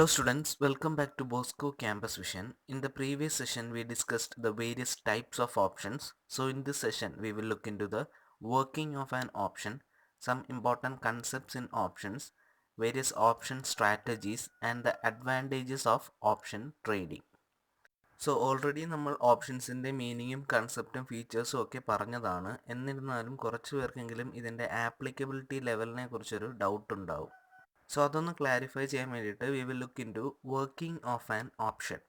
students, welcome back to Bosco Campus Vision. In the previous session, we discussed the various types of options. So in this session, we will look into the working of an option, some important concepts in options, various option strategies, and the advantages of option trading. So already നമ്മൾ ഓപ്ഷൻസിൻ്റെ മീനിങ്ങും കൺസെപ്റ്റും ഫീച്ചേഴ്സും ഒക്കെ പറഞ്ഞതാണ്. എന്നിരുന്നാലും കുറച്ച് പേർക്കെങ്കിലും ഇതിൻ്റെ applicability ലെവലിനെ കുറിച്ചൊരു doubt ഉണ്ടാവും. സോ അതൊന്ന് ക്ലാരിഫൈ ചെയ്യാൻ വേണ്ടിയിട്ട് we will look into working of an option.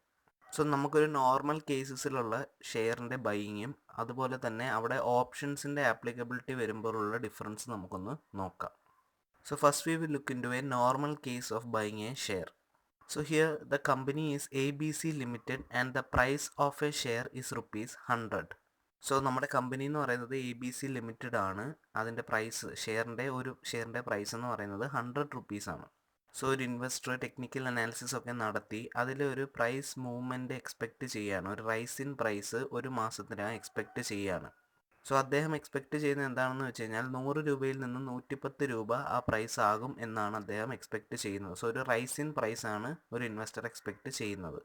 So നമുക്കൊരു നോർമൽ കേസസിലുള്ള ഷെയറിൻ്റെ ബൈയിങ്ങും അതുപോലെ തന്നെ അവിടെ ഓപ്ഷൻസിൻ്റെ ആപ്ലിക്കബിലിറ്റി വരുമ്പോഴുള്ള ഡിഫറൻസ് നമുക്കൊന്ന് നോക്കാം. So first we will look into a normal case of buying a share. So here the company is ABC Limited and the price of a share is ₹100. So നമ്മുടെ കമ്പനി എന്ന് പറയുന്നത് ABC limited ആണ്. അതിൻ്റെ price ഷെയറിൻ്റെ price എന്ന് പറയുന്നത് ₹100 ആണ്. So ഒരു investor technical analysis ഒക്കെ നടത്തി അതിലൊരു പ്രൈസ് മൂവ്മെൻറ്റ് എക്സ്പെക്റ്റ് ചെയ്യാണ്. ഒരു റൈസ് ഇൻ പ്രൈസ് ഒരു മാസത്തിനാണ് എക്സ്പെക്റ്റ് ചെയ്യാണ്. സോ അദ്ദേഹം എക്സ്പെക്റ്റ് ചെയ്യുന്നത് എന്താണെന്ന് വെച്ച് കഴിഞ്ഞാൽ 100 രൂപയിൽ നിന്ന് 110 രൂപ ആ പ്രൈസ് ആകും എന്നാണ് അദ്ദേഹം എക്സ്പെക്റ്റ് ചെയ്യുന്നത്. സോ ഒരു റൈസ് ഇൻ പ്രൈസ് ആണ് ഒരു ഇൻവെസ്റ്റർ എക്സ്പെക്റ്റ് ചെയ്യുന്നത്.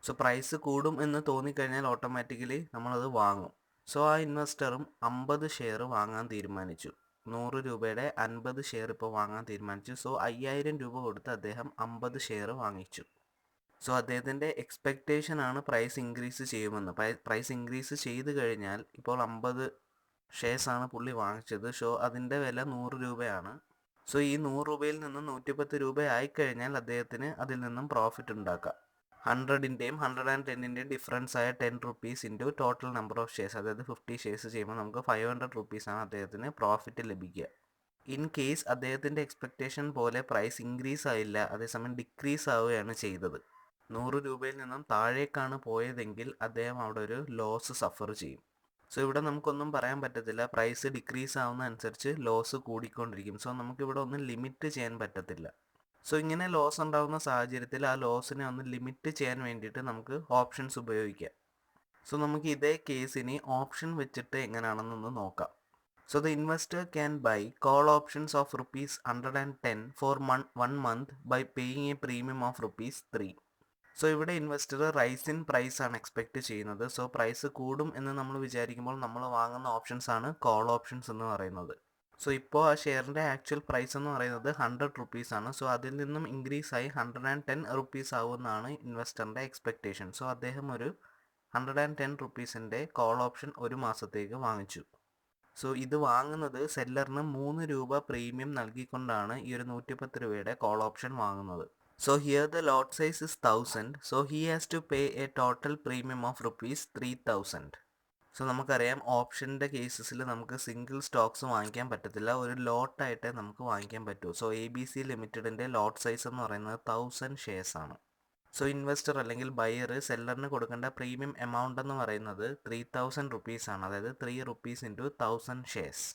സോ പ്രൈസ് കൂടും എന്ന് തോന്നിക്കഴിഞ്ഞാൽ ഓട്ടോമാറ്റിക്കലി നമ്മളത് വാങ്ങും. സോ ആ ഇൻവെസ്റ്ററും 50 ഷെയർ വാങ്ങാൻ തീരുമാനിച്ചു. 100 രൂപയുടെ 50 ഷെയർ ഇപ്പോൾ വാങ്ങാൻ തീരുമാനിച്ചു. സോ 5000 രൂപ കൊടുത്ത് അദ്ദേഹം 50 ഷെയർ വാങ്ങിച്ചു. സോ അദ്ദേഹത്തിൻ്റെ എക്സ്പെക്റ്റേഷൻ ആണ് പ്രൈസ് ഇൻക്രീസ് ചെയ്യുമെന്ന്. പ്രൈസ് ഇൻക്രീസ് ചെയ്ത് കഴിഞ്ഞാൽ ഇപ്പോൾ 50 ഷെയർസാണ് പുള്ളി വാങ്ങിച്ചത്. സോ അതിൻ്റെ വില 100 രൂപയാണ്. സോ ഈ 100 രൂപയിൽ നിന്നും 110 രൂപ ആയിക്കഴിഞ്ഞാൽ അദ്ദേഹത്തിന് അതിൽ നിന്നും പ്രോഫിറ്റ് ഉണ്ടാക്കാം. 100ൻ്റെയും 110ൻ്റെയും ഡിഫറൻസ് ആയ ₹10 into total number of shares, അതായത് 50 ഷെയർസ് ചെയ്യുമ്പോൾ നമുക്ക് ₹500 ആണ് അദ്ദേഹത്തിന് പ്രോഫിറ്റ് ലഭിക്കുക. ഇൻ കേസ് അദ്ദേഹത്തിൻ്റെ എക്സ്പെക്റ്റേഷൻ പോലെ പ്രൈസ് ഇൻക്രീസ് ആയില്ല, അതേസമയം ഡിക്രീസ് ആവുകയാണ് ചെയ്തത്, 100 രൂപയിൽ നിന്നും താഴേക്കാണ് പോയതെങ്കിൽ അദ്ദേഹം അവിടെ ഒരു ലോസ് സഫർ ചെയ്യും. സോ ഇവിടെ നമുക്കൊന്നും പറയാൻ പറ്റത്തില്ല. പ്രൈസ് ഡിക്രീസ് ആവുന്ന അനുസരിച്ച് ലോസ് കൂടിക്കൊണ്ടിരിക്കും. സോ നമുക്കിവിടെ ഒന്നും ലിമിറ്റ് ചെയ്യാൻ പറ്റത്തില്ല. സോ ഇങ്ങനെ ലോസ് ഉണ്ടാകുന്ന സാഹചര്യത്തിൽ ആ ലോസിനെ ഒന്ന് ലിമിറ്റ് ചെയ്യാൻ വേണ്ടിയിട്ട് നമുക്ക് ഓപ്ഷൻസ് ഉപയോഗിക്കാം. സോ നമുക്ക് ഇതേ കേസിന് ഓപ്ഷൻ വെച്ചിട്ട് എങ്ങനെയാണെന്നൊന്ന് നോക്കാം. So the investor can buy call options of ₹110 for 1 month by paying a premium of ₹3. So ഇവിടെ ഇൻവെസ്റ്റർ റൈസ് ഇൻ പ്രൈസ് ആണ് എക്സ്പെക്റ്റ് ചെയ്യുന്നത്. സോ പ്രൈസ് കൂടും എന്ന് നമ്മൾ വിചാരിക്കുമ്പോൾ നമ്മൾ വാങ്ങുന്ന ഓപ്ഷൻസ് ആണ് കോൾ ഓപ്ഷൻസ് എന്ന് പറയുന്നത്. സോ ഇപ്പോൾ ആ ഷെയറിൻ്റെ ആക്ച്വൽ പ്രൈസ് എന്ന് പറയുന്നത് ₹100 ആണ്. സോ അതിൽ നിന്നും ഇൻക്രീസ് ആയി ₹110 ആവുമെന്നാണ് ഇൻവെസ്റ്ററിൻ്റെ എക്സ്പെക്റ്റേഷൻ. സോ അദ്ദേഹം ഒരു ₹110 കോൾ ഓപ്ഷൻ ഒരു മാസത്തേക്ക് വാങ്ങിച്ചു. സോ ഇത് വാങ്ങുന്നത് സെല്ലറിന് 3 രൂപ പ്രീമിയം നൽകിക്കൊണ്ടാണ് ഈ ഒരു 110 രൂപയുടെ കോൾ ഓപ്ഷൻ വാങ്ങുന്നത്. So here the lot size is 1000. So he has to pay a total premium of ₹3000. So നമുക്കറിയാം ഓപ്ഷൻ്റെ കേസസിൽ നമുക്ക് സിംഗിൾ സ്റ്റോക്സ് വാങ്ങിക്കാൻ പറ്റത്തില്ല, ഒരു ലോട്ടായിട്ടേ നമുക്ക് വാങ്ങിക്കാൻ പറ്റൂ. സോ ABC ലിമിറ്റഡിൻ്റെ ലോട്ട് സൈസ് എന്ന് പറയുന്നത് 1000 ഷെയർസ് ആണ്. സോ ഇൻവെസ്റ്റർ അല്ലെങ്കിൽ ബയർ സെല്ലറിന് കൊടുക്കേണ്ട പ്രീമിയം എമൗണ്ട് എന്ന് പറയുന്നത് ₹3000 ആണ്, അതായത് ₹3 ഇൻറ്റു 1000 ഷെയർസ്.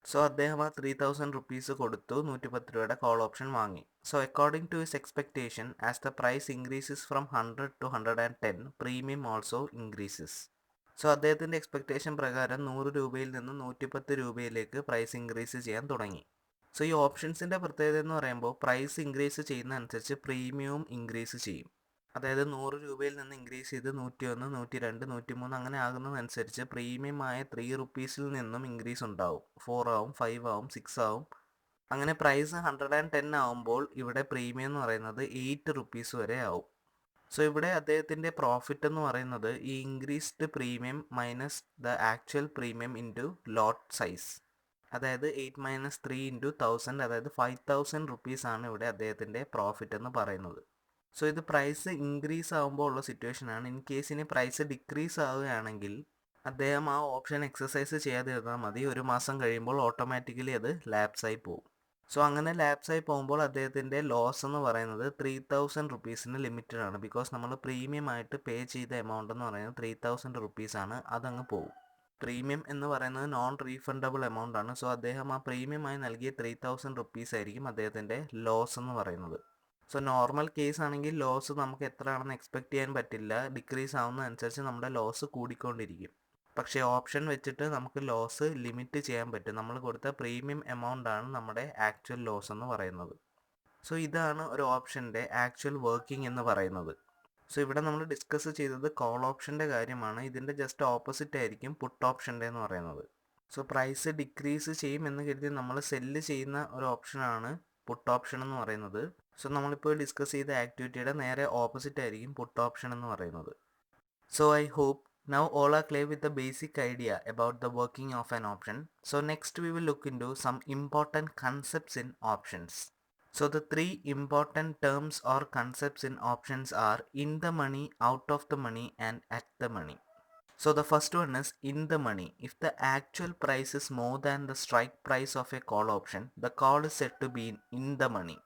സോ അദ്ദേഹം ആ ₹3000 കൊടുത്തു 110 രൂപയുടെ കോൾ ഓപ്ഷൻ വാങ്ങി. So according to his expectation, as the price increases from 100 to 110, premium also increases. So അദ്ദേഹത്തിൻ്റെ എക്സ്പെക്റ്റേഷൻ പ്രകാരം 100 രൂപയിൽ നിന്ന് 110 രൂപയിലേക്ക് പ്രൈസ് ഇൻക്രീസ് ചെയ്യാൻ തുടങ്ങി. സോ ഈ ഓപ്ഷൻസിൻ്റെ പ്രത്യേകത എന്ന് പറയുമ്പോൾ പ്രൈസ് ഇൻക്രീസ് ചെയ്യുന്ന അനുസരിച്ച് പ്രീമിയവും ഇൻക്രീസ് ചെയ്യും. അതായത് 100 രൂപയിൽ നിന്ന് ഇൻക്രീസ് ചെയ്ത് 101, 102, 103 അങ്ങനെ ആകുന്നതനുസരിച്ച് പ്രീമിയം ആയ ₹3 നിന്നും ഇൻക്രീസ് ഉണ്ടാവും. 4 ആവും, 5 ആവും, 6 ആവും. അങ്ങനെ പ്രൈസ് 110 ആവുമ്പോൾ ഇവിടെ പ്രീമിയം എന്ന് പറയുന്നത് ₹8 വരെ ആവും. സോ ഇവിടെ അദ്ദേഹത്തിൻ്റെ പ്രോഫിറ്റ് എന്ന് പറയുന്നത് ഈ increased premium minus the actual premium into lot size, അതായത് 8 - 3 ഇൻറ്റു 1000, അതായത് ₹5000 ആണ് ഇവിടെ അദ്ദേഹത്തിൻ്റെ പ്രോഫിറ്റ് എന്ന് പറയുന്നത്. സോ ഇത് പ്രൈസ് ഇൻക്രീസ് ആകുമ്പോൾ ഉള്ള സിറ്റുവേഷനാണ്. ഇൻ കേസിന് പ്രൈസ് ഡിക്രീസ് ആവുകയാണെങ്കിൽ അദ്ദേഹം ആ ഓപ്ഷൻ എക്സസൈസ് ചെയ്യാതെ ഇരുന്നാൽ മതി. ഒരു മാസം കഴിയുമ്പോൾ ഓട്ടോമാറ്റിക്കലി അത് ലാപ്സായി പോകും. സോ അങ്ങനെ ലാപ്സായി പോകുമ്പോൾ അദ്ദേഹത്തിൻ്റെ ലോസ് എന്ന് പറയുന്നത് ₹3000 ലിമിറ്റഡ് ആണ്. ബിക്കോസ് നമ്മൾ പ്രീമിയം ആയിട്ട് പേ ചെയ്ത എമൗണ്ട് എന്ന് പറയുന്നത് ₹3000 ആണ്. അതങ്ങ് പോകും. പ്രീമിയം എന്ന് പറയുന്നത് നോൺ റീഫണ്ടബിൾ എമൗണ്ട് ആണ്. സോ അദ്ദേഹം ആ പ്രീമിയമായി നൽകിയ ₹3000 ആയിരിക്കും അദ്ദേഹത്തിൻ്റെ ലോസ് എന്ന് പറയുന്നത്. സോ നോർമൽ കേസ് ആണെങ്കിൽ ലോസ് നമുക്ക് എത്രയാണെന്ന് എക്സ്പെക്റ്റ് ചെയ്യാൻ പറ്റില്ല. ഡിക്രീസ് ആവുന്നതനുസരിച്ച് നമ്മുടെ ലോസ് കൂടിക്കൊണ്ടിരിക്കും. പക്ഷേ ഓപ്ഷൻ വെച്ചിട്ട് നമുക്ക് ലോസ് ലിമിറ്റ് ചെയ്യാൻ പറ്റും. നമ്മൾ കൊടുത്ത പ്രീമിയം എമൗണ്ട് ആണ് നമ്മുടെ ആക്ച്വൽ ലോസ് എന്ന് പറയുന്നത്. സോ ഇതാണ് ഒരു ഓപ്ഷൻ്റെ ആക്ച്വൽ വർക്കിംഗ് എന്ന് പറയുന്നത്. സോ ഇവിടെ നമ്മൾ ഡിസ്കസ് ചെയ്തത് കോൾ ഓപ്ഷൻ്റെ കാര്യമാണ്. ഇതിൻ്റെ ജസ്റ്റ് ഓപ്പോസിറ്റ് ആയിരിക്കും പുട്ട് ഓപ്ഷൻ്റെ എന്ന് പറയുന്നത്. സോ പ്രൈസ് ഡിക്രീസ് ചെയ്യുമെന്ന് കരുതി നമ്മൾ സെല്ല് ചെയ്യുന്ന ഒരു ഓപ്ഷനാണ് പുട്ട് ഓപ്ഷൻ എന്ന് പറയുന്നത്. സോ നമ്മളിപ്പോൾ ഡിസ്കസ് ചെയ്ത ആക്ടിവിറ്റിയുടെ നേരെ ഓപ്പോസിറ്റ് ആയിരിക്കും പുട്ട് ഓപ്ഷൻ എന്ന് പറയുന്നത്. So I hope now all are clear with the basic idea about the working of an option. So next we will look into some important concepts in options. So the three important terms or concepts in options are in the money, out of the money and at the money. So the first one is in the money. If the actual price is more than the strike price of a call option, the call is said to be in the money.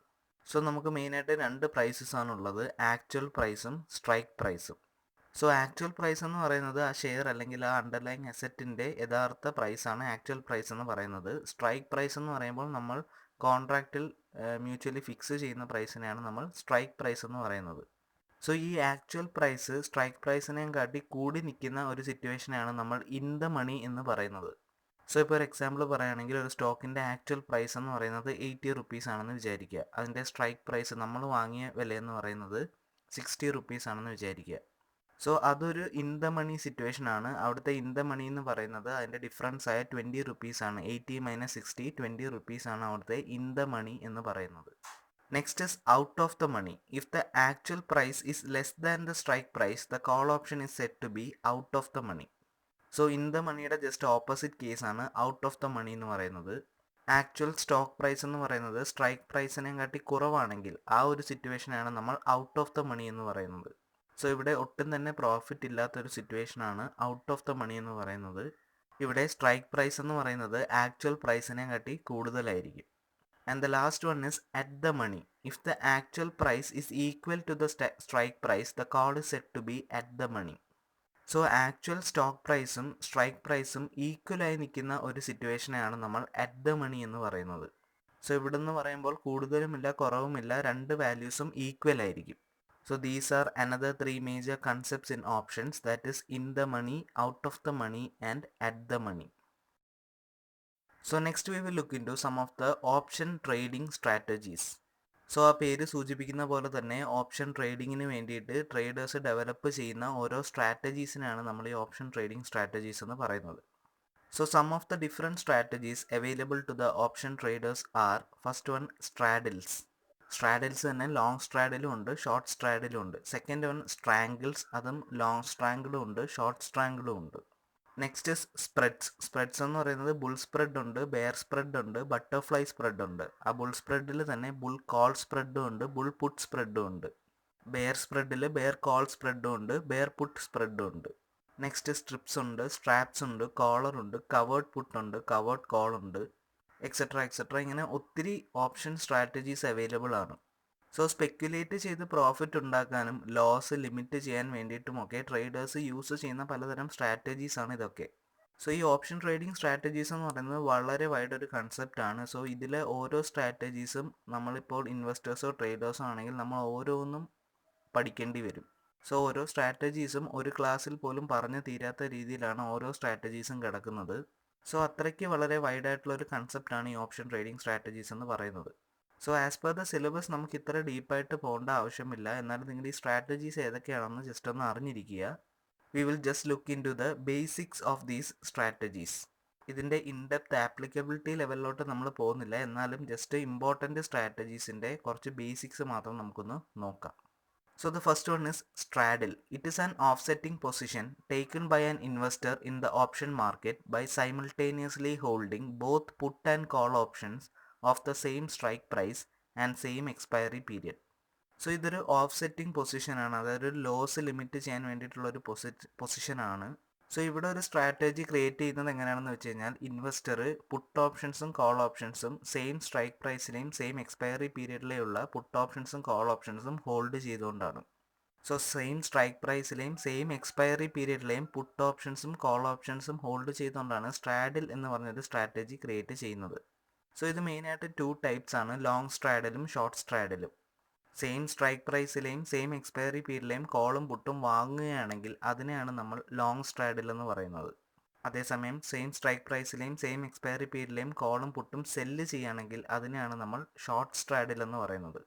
So നമുക്ക് മെയിനായിട്ട് രണ്ട് prices ആണുള്ളത്, actual പ്രൈസും strike പ്രൈസും. So actual price എന്ന് പറയുന്നത് ആ share അല്ലെങ്കിൽ ആ അണ്ടർലൈങ് അസറ്റിൻ്റെ യഥാർത്ഥ പ്രൈസാണ് ആക്ച്വൽ പ്രൈസ് എന്ന് പറയുന്നത്. സ്ട്രൈക്ക് പ്രൈസ് എന്ന് പറയുമ്പോൾ നമ്മൾ കോൺട്രാക്റ്റിൽ മ്യൂച്വലി ഫിക്സ് ചെയ്യുന്ന പ്രൈസിനെയാണ് നമ്മൾ സ്ട്രൈക്ക് പ്രൈസ് എന്ന് പറയുന്നത്. സോ ഈ ആക്ച്വൽ പ്രൈസ് സ്ട്രൈക്ക് പ്രൈസിനെയും കാട്ടി കൂടി നിൽക്കുന്ന ഒരു സിറ്റുവേഷനാണ് നമ്മൾ ഇൻ ദ മണി എന്ന് പറയുന്നത്. സോ ഇപ്പോൾ ഒരു എക്സാമ്പിൾ പറയുകയാണെങ്കിൽ ഒരു സ്റ്റോക്കിൻ്റെ ആക്ച്വൽ പ്രൈസ് എന്ന് പറയുന്നത് 80 റുപ്പീസ് ആണെന്ന് വിചാരിക്കുക. അതിൻ്റെ സ്ട്രൈക്ക് പ്രൈസ് നമ്മൾ വാങ്ങിയ വില എന്ന് പറയുന്നത് 60 റുപ്പീസ് ആണെന്ന് വിചാരിക്കുക. സോ അതൊരു ഇൻ ദ മണി സിറ്റുവേഷൻ ആണ്. അവിടുത്തെ ഇൻ ദ മണി എന്ന് പറയുന്നത് അതിൻ്റെ ഡിഫറൻസ് ആയ 20 റുപ്പീസ് ആണ്. 80 - 60 20 റുപ്പീസ് ആണ് അവിടുത്തെ ഇൻ ദ മണി എന്ന് പറയുന്നത്. Next is out of the money. If the actual price is less than the strike price, the call option is set to be out of the money. So in the മണിയുടെ just opposite കേസാണ് out of the money എന്ന് പറയുന്നത്. Actual stock price എന്ന് പറയുന്നത് strike പ്രൈസിനെ കാട്ടി കുറവാണെങ്കിൽ ആ ഒരു സിറ്റുവേഷനാണ് നമ്മൾ ഔട്ട് ഓഫ് ദ മണി എന്ന് പറയുന്നത്. സോ ഇവിടെ ഒട്ടും തന്നെ പ്രോഫിറ്റ് ഇല്ലാത്തൊരു സിറ്റുവേഷനാണ് ഔട്ട് ഓഫ് ദ മണി എന്ന് പറയുന്നത്. ഇവിടെ സ്ട്രൈക്ക് പ്രൈസ് എന്ന് പറയുന്നത് ആക്ച്വൽ പ്രൈസിനെ കാട്ടി കൂടുതലായിരിക്കും. And the last one is at the money. If the actual price is equal to the strike price, the call is set to be at the money. So actual stock പ്രൈസും strike പ്രൈസും ഈക്വലായി നിൽക്കുന്ന ഒരു സിറ്റുവേഷനെയാണ് നമ്മൾ at the money എന്ന് പറയുന്നത്. So ഇവിടെ നിന്ന് പറയുമ്പോൾ കൂടുതലുമില്ല കുറവുമില്ല, രണ്ട് വാല്യൂസും ഈക്വൽ ആയിരിക്കും. So these are another 3 major concepts in options, that is in the money, out of the money and at the money. So next we will look into some of the option trading strategies. So ആ പേര് സൂചിപ്പിക്കുന്ന പോലെ തന്നെ option ട്രേഡിങ്ങിന് വേണ്ടിയിട്ട് traders develop ചെയ്യുന്ന ഓരോ സ്ട്രാറ്റജീസിനാണ് നമ്മൾ ഈ ഓപ്ഷൻ ട്രേഡിംഗ് സ്ട്രാറ്റജീസ് എന്ന് പറയുന്നത്. So some of the different strategies available to the option traders are, first one straddles. Straddles തന്നെ ലോങ് സ്ട്രാഡിലും ഉണ്ട്, ഷോർട്ട് സ്ട്രാഡിലും ഉണ്ട്. സെക്കൻഡ് വൺ സ്ട്രാങ്കിൾസ്, അതും ലോങ് സ്ട്രാങ്കിളും ഉണ്ട്, ഷോർട്ട് സ്ട്രാങ്കിളും ഉണ്ട്. Next is spreads. സ്പ്രെഡ്സ് എന്ന് പറയുന്നത് ബുൾ സ്പ്രെഡ് ഉണ്ട്, ബെയർ സ്പ്രെഡ് ഉണ്ട്, ബട്ടർഫ്ലൈ സ്പ്രെഡ് ഉണ്ട്. ആ ബുൾ സ്പ്രെഡിൽ തന്നെ ബുൾ കോൾ സ്പ്രെഡും ഉണ്ട്, ബുൾ പുട്ട് സ്പ്രെഡും ഉണ്ട്. ബെയർ സ്പ്രെഡിൽ ബെയർ കോൾ സ്പ്രെഡും ഉണ്ട്, ബെയർ പുട്ട് സ്പ്രെഡും ഉണ്ട്. നെക്സ്റ്റ് സ്ട്രിപ്സ് ഉണ്ട്, സ്ട്രാപ്സ് ഉണ്ട്, കോളർ ഉണ്ട്, കവേർഡ് പുട്ട് ഉണ്ട്, കവേർഡ് കോൾ ഉണ്ട്, എക്സെട്ര. ഇങ്ങനെ ഒത്തിരി ഓപ്ഷൻ സ്ട്രാറ്റജീസ് അവൈലബിൾ ആണ്. സോ സ്പെക്കുലേറ്റ് ചെയ്ത് പ്രോഫിറ്റ് ഉണ്ടാക്കാനും ലോസ് ലിമിറ്റ് ചെയ്യാൻ വേണ്ടിയിട്ടുമൊക്കെ ട്രേഡേഴ്സ് യൂസ് ചെയ്യുന്ന പലതരം സ്ട്രാറ്റജീസ് ആണ് ഇതൊക്കെ. സോ ഈ ഓപ്ഷൻ ട്രേഡിംഗ് സ്ട്രാറ്റജീസ് എന്ന് പറയുന്നത് വളരെ വൈഡ് ഒരു കൺസെപ്റ്റ് ആണ്. സോ ഇതിലെ ഓരോ സ്ട്രാറ്റജീസും നമ്മളിപ്പോൾ ഇൻവെസ്റ്റേഴ്സോ ട്രേഡേഴ്സോ ആണെങ്കിൽ നമ്മൾ ഓരോന്നും പഠിക്കേണ്ടി വരും. സോ ഓരോ സ്ട്രാറ്റജീസും ഒരു ക്ലാസ്സിൽ പോലും പറഞ്ഞു തീരാത്ത രീതിയിലാണ് ഓരോ സ്ട്രാറ്റജീസും കിടക്കുന്നത്. സോ അത്രയ്ക്ക് വളരെ വൈഡായിട്ടുള്ള ഒരു കൺസെപ്റ്റാണ് ഈ ഓപ്ഷൻ ട്രേഡിംഗ് സ്ട്രാറ്റജീസ് എന്ന് പറയുന്നത്. So as per the syllabus നമുക്ക് ഇത്ര ഡീപ്പായിട്ട് പോകേണ്ട ആവശ്യമില്ല. എന്നാലും നിങ്ങൾ ഈ സ്ട്രാറ്റജീസ് ഏതൊക്കെയാണെന്ന് ജസ്റ്റ് ഒന്ന് അറിഞ്ഞിരിക്കുക. We will just look into the basics of these strategies. ഇതിൻ്റെ ഇൻഡെപ്ത് ആപ്ലിക്കബിലിറ്റി ലെവലിലോട്ട് നമ്മൾ പോകുന്നില്ല, എന്നാലും ജസ്റ്റ് ഇമ്പോർട്ടൻറ്റ് സ്ട്രാറ്റജീസിൻ്റെ കുറച്ച് ബേസിക്സ് മാത്രം നമുക്കൊന്ന് നോക്കാം. So the first one is straddle. It is an offsetting position taken by an investor in the option market by simultaneously holding both put and call options of the same strike price and same expiry period. So ഇതൊരു offsetting പൊസിഷനാണ്, അതായത് ഒരു loss limit ചെയ്യാൻ വേണ്ടിയിട്ടുള്ള ഒരു പൊസിഷനാണ്. So ഇവിടെ ഒരു strategy create ചെയ്യുന്നത് എങ്ങനെയാണെന്ന് വെച്ച് കഴിഞ്ഞാൽ ഇൻവെസ്റ്റർ പുട്ട് ഓപ്ഷൻസും കോൾ ഓപ്ഷൻസും സെയിം സ്ട്രൈക്ക് പ്രൈസിലെയും സെയിം എക്സ്പയറി പീരിയഡിലെയുള്ള പുട്ട് ഓപ്ഷൻസും കോൾ ഓപ്ഷൻസും ഹോൾഡ് ചെയ്തുകൊണ്ടാണ്. സോ സെയിം സ്ട്രൈക്ക് പ്രൈസിലെയും സെയിം എക്സ്പയറി പീരിയഡിലെയും പുട്ട് ഓപ്ഷൻസും കോൾ ഓപ്ഷൻസും ഹോൾഡ് ചെയ്തുകൊണ്ടാണ് സ്ട്രാഡിൽ എന്ന് പറഞ്ഞൊരു സ്ട്രാറ്റജി ക്രിയേറ്റ് ചെയ്യുന്നത്. സോ ഇത് മെയിനായിട്ട് 2 ടൈപ്സ് ആണ്, ലോങ് സ്ട്രാഡിലും ഷോർട്ട് സ്ട്രാഡിലും. സെയിം സ്ട്രൈക്ക് പ്രൈസിലെയും സെയിം എക്സ്പയറി പീരിയഡിലെയും കോളും പുട്ടും വാങ്ങുകയാണെങ്കിൽ അതിനെയാണ് നമ്മൾ ലോങ് സ്ട്രാഡിൽ എന്ന് പറയുന്നത്. അതേസമയം സെയിം സ്ട്രൈക്ക് പ്രൈസിലെയും സെയിം എക്സ്പയറി പീരിയഡിലെയും കോളും പുട്ടും സെല്ല് ചെയ്യുകയാണെങ്കിൽ അതിനെയാണ് നമ്മൾ ഷോർട്ട് സ്ട്രാഡിൽ എന്ന് പറയുന്നത്.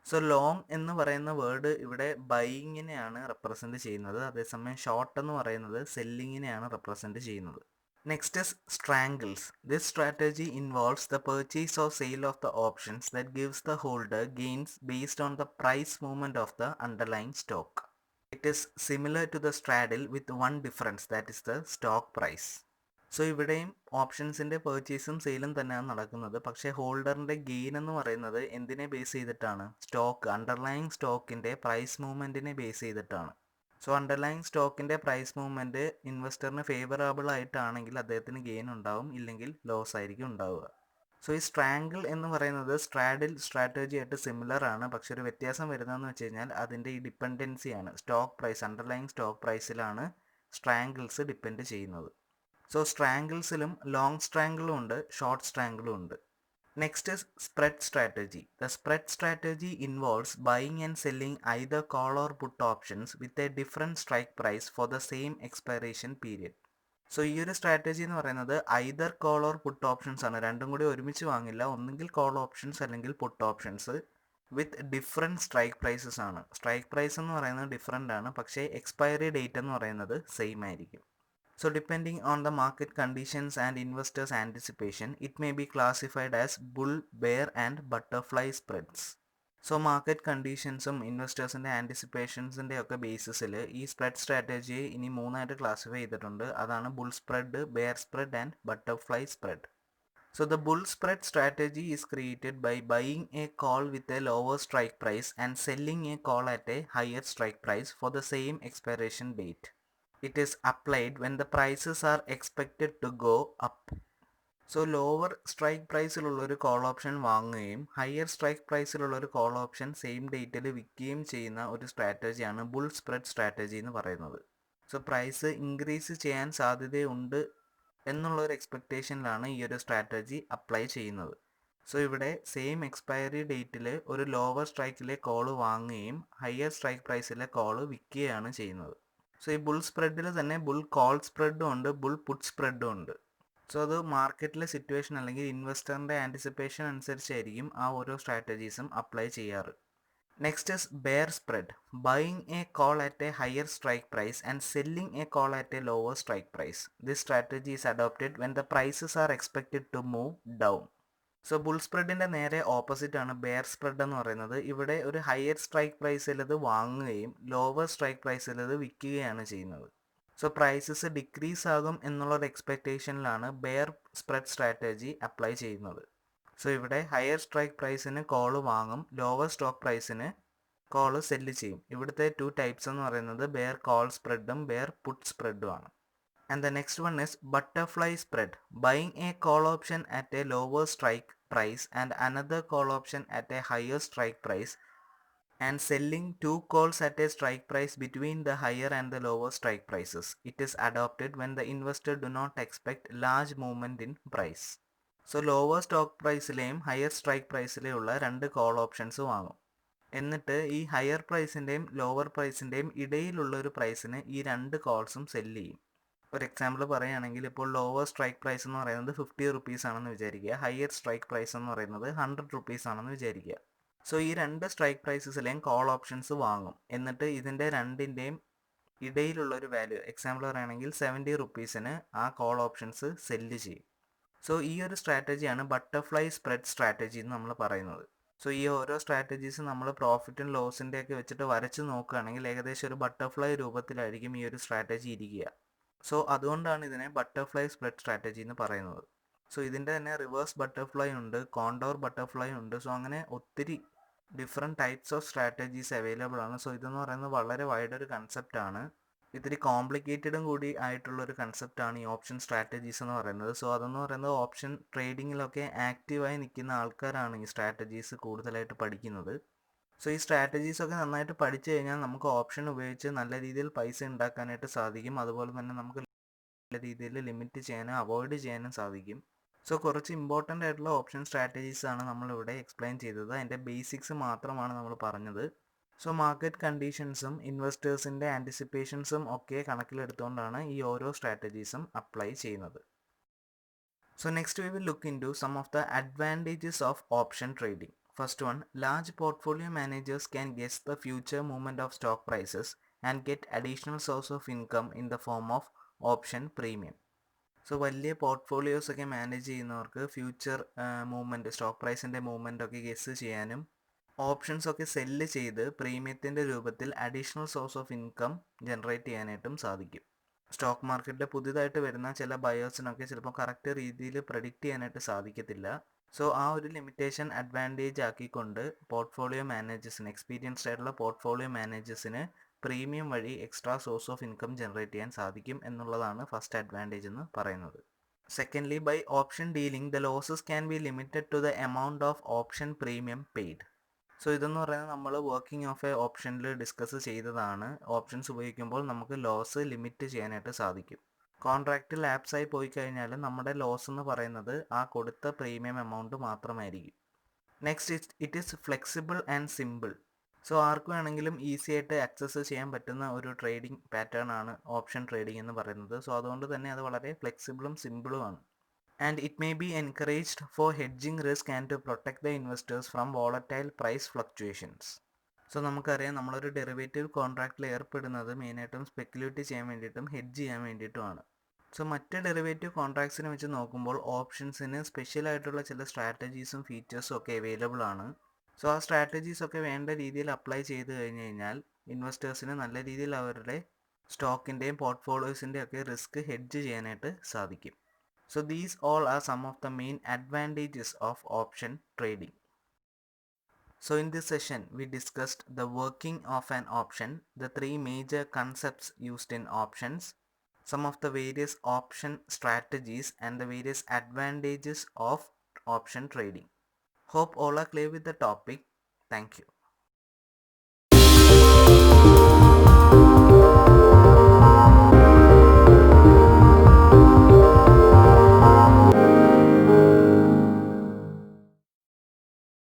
സോ ലോങ് എന്ന് പറയുന്ന വേർഡ് ഇവിടെ ബൈയിങ്ങിനെയാണ് റെപ്രസെൻറ്റ് ചെയ്യുന്നത്, അതേസമയം ഷോർട്ട് എന്ന് പറയുന്നത് സെല്ലിങ്ങിനെയാണ് റെപ്രസെൻറ്റ് ചെയ്യുന്നത്. Next is strangles. This strategy involves the purchase or sale of the options that gives the holder gains based on the price movement of the underlying stock. It is similar to the straddle with one difference, that is the stock price. So ഇവിടെയും ഓപ്ഷൻസിൻ്റെ പേർച്ചേസും സെയിലും തന്നെയാണ് നടക്കുന്നത്. പക്ഷേ ഹോൾഡറിൻ്റെ gain എന്ന് പറയുന്നത് എന്തിനെ base ചെയ്തിട്ടാണ്? Stock, underlying സ്റ്റോക്കിൻ്റെ price മൂവ്മെൻറ്റിനെ ബേസ് ചെയ്തിട്ടാണ്. സോ അണ്ടർലൈങ് സ്റ്റോക്കിൻ്റെ പ്രൈസ് മൂവ്മെൻറ്റ് ഇൻവെസ്റ്ററിന് ഫേവറബിൾ ആയിട്ടാണെങ്കിൽ അദ്ദേഹത്തിന് ഗെയിൻ ഉണ്ടാവും, ഇല്ലെങ്കിൽ ലോസ് ആയിരിക്കും ഉണ്ടാവുക. സോ ഈ സ്ട്രാങ്കിൾ എന്ന് പറയുന്നത് സ്ട്രാഡിൽ സ്ട്രാറ്റജി ആയിട്ട് സിമിലർ ആണ്. പക്ഷെ ഒരു വ്യത്യാസം വരുന്നതെന്ന് വെച്ച് കഴിഞ്ഞാൽ അതിൻ്റെ ഈ ഡിപ്പെൻഡൻസിയാണ്. സ്റ്റോക്ക് പ്രൈസ്, അണ്ടർലൈങ് സ്റ്റോക്ക് പ്രൈസിലാണ് സ്ട്രാങ്കിൾസ് ഡിപ്പെൻഡ് ചെയ്യുന്നത്. സോ സ്ട്രാങ്കിൾസിലും ലോങ് സ്ട്രാങ്കിളും ഉണ്ട്, ഷോർട്ട് സ്ട്രാങ്കിളും ഉണ്ട്. Next is spread strategy. The spread strategy involves buying and selling either call or put options with a different strike price for the same expiration period. So ഈ ഒരു strategy എന്ന് പറയുന്നത് either call or put options ആണ്. രണ്ടും കൂടി ഒരുമിച്ച് വാങ്ങില്ല, ഒന്നുകിൽ കോൾ ഓപ്ഷൻസ് അല്ലെങ്കിൽ put options with different strike prices ആണ്. സ്ട്രൈക്ക് പ്രൈസ് എന്ന് പറയുന്നത് ഡിഫറെൻ്റ് ആണ്, പക്ഷേ എക്സ്പയറി ഡേറ്റ് എന്ന് പറയുന്നത് സെയിം ആയിരിക്കും. So depending on the market conditions and investors' anticipation, it may be classified as bull, bear and butterfly spreads. So market conditions ഇൻവെസ്റ്റേഴ്സിൻ്റെ ആൻറ്റിസിപ്പേഷൻസിൻ്റെ ഒക്കെ ബേസിസിൽ ഈ സ്പ്രെഡ് സ്ട്രാറ്റജിയെ ഇനി മൂന്നായിട്ട് ക്ലാസിഫൈ ചെയ്തിട്ടുണ്ട്. അതാണ് bull spread, bear spread and butterfly spread. So the bull spread strategy is created by buying a call with a lower strike price and selling a call at a higher strike price for the same expiration date. It is applied when the prices are expected to go up. So lower strike പ്രൈസിലുള്ളൊരു call option വാങ്ങുകയും higher strike പ്രൈസിലുള്ളൊരു call option same ഡേറ്റിൽ വിൽക്കുകയും ചെയ്യുന്ന ഒരു സ്ട്രാറ്റജിയാണ് bull spread strategy എന്ന് പറയുന്നത്. So price increase ചെയ്യാൻ സാധ്യതയുണ്ട് എന്നുള്ളൊരു എക്സ്പെക്റ്റേഷനിലാണ് ഈ ഒരു സ്ട്രാറ്റജി അപ്ലൈ ചെയ്യുന്നത്. സോ ഇവിടെ സെയിം എക്സ്പയറി ഡേറ്റിൽ ഒരു ലോവർ സ്ട്രൈക്കിലെ കോള് വാങ്ങുകയും ഹയർ സ്ട്രൈക്ക് പ്രൈസിലെ കോള് വിൽക്കുകയാണ് ചെയ്യുന്നത്. സോ ഈ ബുൾ സ്പ്രെഡിൽ തന്നെ ബുൾ കോൾ സ്പ്രെഡും ഉണ്ട്, ബുൾ പുട്ട് സ്പ്രെഡും ഉണ്ട്. സോ അത് മാർക്കറ്റിലെ സിറ്റുവേഷൻ അല്ലെങ്കിൽ ഇൻവെസ്റ്ററിൻ്റെ ആൻറ്റിസിപ്പേഷൻ അനുസരിച്ചായിരിക്കും ആ ഓരോ സ്ട്രാറ്റജീസും അപ്ലൈ ചെയ്യാറ്. Next is bear spread. Buying a call at a higher strike price and selling a call at a lower strike price. This strategy is adopted when the prices are expected to move down. So bull സ്പ്രെഡിൻ്റെ നേരെ opposite ആണ് bear spread എന്ന് പറയുന്നത്. ഇവിടെ ഒരു higher strike പ്രൈസിൽ ഇത് വാങ്ങുകയും ലോവർ സ്ട്രൈക്ക് പ്രൈസിൽ ഇത് വിൽക്കുകയാണ് ചെയ്യുന്നത്. സോ പ്രൈസസ് ഡിക്രീസ് ആകും എന്നുള്ളൊരു എക്സ്പെക്റ്റേഷനിലാണ് ബെയർ സ്പ്രെഡ് സ്ട്രാറ്റജി അപ്ലൈ ചെയ്യുന്നത്. സോ ഇവിടെ ഹയർ സ്ട്രൈക്ക് പ്രൈസിന് കോള് വാങ്ങും, ലോവർ സ്റ്റോക്ക് പ്രൈസിന് കോള് സെല്ല് ചെയ്യും. ഇവിടുത്തെ 2 ടൈപ്സ് എന്ന് പറയുന്നത് ബെയർ കോൾ സ്പ്രെഡും ബെയർ പുട്ട് സ്പ്രെഡും ആണ്. And the next one is butterfly spread. Buying a call option at a lower strike price and another call option at a higher strike price and selling 2 calls at a strike price between the higher and the lower strike prices. It is adopted when the investor do not expect large movement in price. So lower stock പ്രൈസിലെയും higher strike പ്രൈസിലെയുള്ള 2 call options വാങ്ങും. എന്നിട്ട് ഈ higher പ്രൈസിൻ്റെയും lower പ്രൈസിൻ്റെയും ഇടയിലുള്ള ഒരു പ്രൈസിന് ഈ 2 കോൾസും cell ചെയ്യും. ഒരു എക്സാമ്പിൾ പറയുകയാണെങ്കിൽ ഇപ്പോൾ ലോവർ സ്ട്രൈക്ക് പ്രൈസ് എന്ന് പറയുന്നത് 50 റുപ്പീസ് ആണെന്ന് വിചാരിക്കുക, ഹയർ സ്ട്രൈക്ക് പ്രൈസ് എന്ന് പറയുന്നത് 100 റുപ്പീസ് ആണെന്ന് വിചാരിക്കുക. സോ ഈ 2 സ്ട്രൈക്ക് പ്രൈസസിലെയും കോൾ ഓപ്ഷൻസ് വാങ്ങും. എന്നിട്ട് ഇതിൻ്റെ രണ്ടിൻ്റെയും ഇടയിലുള്ളൊരു വാല്യൂ, എക്സാമ്പിൾ പറയുകയാണെങ്കിൽ 70 റുപ്പീസിന് ആ കോൾ ഓപ്ഷൻസ് സെല്ല് ചെയ്യും. സോ ഈ ഒരു സ്ട്രാറ്റജിയാണ് ബട്ടർഫ്ലൈ സ്പ്രെഡ് സ്ട്രാറ്റജി എന്ന് നമ്മൾ പറയുന്നത്. സോ ഈ ഓരോ സ്ട്രാറ്റജീസ് നമ്മൾ പ്രോഫിറ്റും ലോസിൻ്റെ ഒക്കെ വെച്ചിട്ട് വരച്ച് നോക്കുകയാണെങ്കിൽ ഏകദേശം ഒരു ബട്ടർഫ്ലൈ രൂപത്തിലായിരിക്കും ഈ ഒരു സ്ട്രാറ്റജി ഇരിക്കുക. സോ അതുകൊണ്ടാണ് ഇതിനെ ബട്ടർഫ്ലൈ സ്പ്രെഡ് സ്ട്രാറ്റജി എന്ന് പറയുന്നത്. സോ ഇതിൻ്റെ തന്നെ റിവേഴ്സ് ബട്ടർഫ്ലൈ ഉണ്ട്, കോണ്ടോർ ബട്ടർഫ്ലൈ ഉണ്ട്. സോ അങ്ങനെ ഒത്തിരി different types of strategies available ആണ്. സോ ഇതെന്ന് പറയുന്നത് വളരെ വൈഡൊരു കൺസെപ്റ്റാണ്, ഇത്തിരി കോംപ്ലിക്കേറ്റഡും കൂടി ആയിട്ടുള്ളൊരു കൺസെപ്റ്റാണ് ഈ ഓപ്ഷൻ സ്ട്രാറ്റജീസ് എന്ന് പറയുന്നത്. സോ അതെന്ന് പറയുന്നത് ഓപ്ഷൻ ട്രേഡിങ്ങിലൊക്കെ ആക്റ്റീവായി നിൽക്കുന്ന ആൾക്കാരാണ് ഈ സ്ട്രാറ്റജീസ് കൂടുതലായിട്ട് പഠിക്കുന്നത്. സോ ഈ സ്ട്രാറ്റജീസൊക്കെ നന്നായിട്ട് പഠിച്ചു കഴിഞ്ഞാൽ നമുക്ക് ഓപ്ഷൻ ഉപയോഗിച്ച് നല്ല രീതിയിൽ പൈസ ഉണ്ടാക്കാനായിട്ട് സാധിക്കും. അതുപോലെ തന്നെ നമുക്ക് നല്ല രീതിയിൽ ലിമിറ്റ് ചെയ്യാനും അവോയ്ഡ് ചെയ്യാനും സാധിക്കും. സോ കുറച്ച് ഇമ്പോർട്ടൻ്റ് ആയിട്ടുള്ള ഓപ്ഷൻ സ്ട്രാറ്റജീസ് ആണ് നമ്മളിവിടെ എക്സ്പ്ലെയിൻ ചെയ്തത്. അതിൻ്റെ ബേസിക്സ് മാത്രമാണ് നമ്മൾ പറഞ്ഞത്. സോ മാർക്കറ്റ് കണ്ടീഷൻസും ഇൻവെസ്റ്റേഴ്സിൻ്റെ ആൻറ്റിസിപ്പേഷൻസും ഒക്കെ കണക്കിലെടുത്തുകൊണ്ടാണ് ഈ ഓരോ സ്ട്രാറ്റജീസും അപ്ലൈ ചെയ്യുന്നത്. So next we will look into some of the advantages of option trading. First one, large portfolio managers can guess the future movement of stock prices and get additional source of income in the form of option premium. So വലിയ portfolios ഒക്കെ manage ചെയ്യുന്നവർക്ക് future movement stock പ്രൈസിൻ്റെ movement ഒക്കെ guess ചെയ്യാനും options ഒക്കെ cell ചെയ്ത് പ്രീമിയത്തിൻ്റെ രൂപത്തിൽ additional source of income generate ചെയ്യാനായിട്ടും സാധിക്കും. സ്റ്റോക്ക് മാർക്കറ്റിൽ പുതിയതായിട്ട് വരുന്ന ചില ബയേഴ്സിനൊക്കെ ചിലപ്പോൾ കറക്റ്റ് രീതിയിൽ പ്രഡിക്റ്റ് ചെയ്യാനായിട്ട് സാധിക്കത്തില്ല. സോ ആ ഒരു ലിമിറ്റേഷൻ അഡ്വാൻറ്റേജ് ആക്കിക്കൊണ്ട് പോർട്ട്ഫോളിയോ മാനേജേഴ്സിന്, എക്സ്പീരിയൻസ്ഡ് ആയിട്ടുള്ള പോർട്ട്ഫോളിയോ മാനേജേഴ്സിന് പ്രീമിയം വഴി extra source of income generate ചെയ്യാൻ സാധിക്കും എന്നുള്ളതാണ് ഫസ്റ്റ് അഡ്വാൻറ്റേജ് എന്ന് പറയുന്നത്. Secondly, by option dealing the losses can be limited to the amount of option premium paid. So ഇതെന്ന് പറയുന്നത് നമ്മൾ വർക്കിംഗ് ഓഫ് എ ഓപ്ഷനിൽ ഡിസ്കസ് ചെയ്തതാണ്. ഓപ്ഷൻസ് ഉപയോഗിക്കുമ്പോൾ നമുക്ക് ലോസ് ലിമിറ്റ് ചെയ്യാനായിട്ട് സാധിക്കും. കോൺട്രാക്റ്റ് ലാപ്സായി പോയി കഴിഞ്ഞാൽ നമ്മുടെ ലോസ് എന്ന് പറയുന്നത് ആ കൊടുത്ത പ്രീമിയം എമൗണ്ട് മാത്രമായിരിക്കും. Next, it is flexible and simple. So ആർക്ക് വേണമെങ്കിലും ഈസി ആയിട്ട് ആക്സസ് ചെയ്യാൻ പറ്റുന്ന ഒരു ട്രേഡിംഗ് പാറ്റേൺ ആണ് ഓപ്ഷൻ ട്രേഡിംഗ് എന്ന് പറയുന്നത്. സോ അതുകൊണ്ട് തന്നെ അത് വളരെ ഫ്ലെക്സിബിളും സിമ്പിളുമാണ്. And it may be encouraged for hedging risk and to protect the investors from volatile price fluctuations. So നമുക്കറിയാം, നമ്മളൊരു ഡെറിവേറ്റീവ് കോൺട്രാക്റ്റിൽ ഏർപ്പെടുന്നത് മെയിനായിട്ടും സ്പെക്കുലേറ്റ് ചെയ്യാൻ വേണ്ടിയിട്ടും ഹെഡ്ജ് ചെയ്യാൻ വേണ്ടിയിട്ടുമാണ്. സോ മറ്റ് ഡെറിവേറ്റീവ് കോൺട്രാക്ട്സിനെ വെച്ച് നോക്കുമ്പോൾ ഓപ്ഷൻസിന് സ്പെഷ്യൽ ആയിട്ടുള്ള ചില സ്ട്രാറ്റജീസും ഫീച്ചേഴ്സും ഒക്കെ അവൈലബിൾ ആണ്. സോ ആ സ്ട്രാറ്റജീസ് ഒക്കെ വേണ്ട രീതിയിൽ അപ്ലൈ ചെയ്ത് കഴിഞ്ഞ് കഴിഞ്ഞാൽ ഇൻവെസ്റ്റേഴ്സിന് നല്ല രീതിയിൽ അവരുടെ സ്റ്റോക്കിൻ്റെയും പോർട്ട്ഫോളിയോസിൻ്റെയും ഒക്കെ റിസ്ക് ഹെഡ്ജ് ചെയ്യാനായിട്ട് സാധിക്കും. So these all are some of the main advantages of option trading. So in this session, we discussed the working of an option, the three major concepts used in options, some of the various option strategies and the various advantages of option trading. Hope all are clear with the topic. Thank you.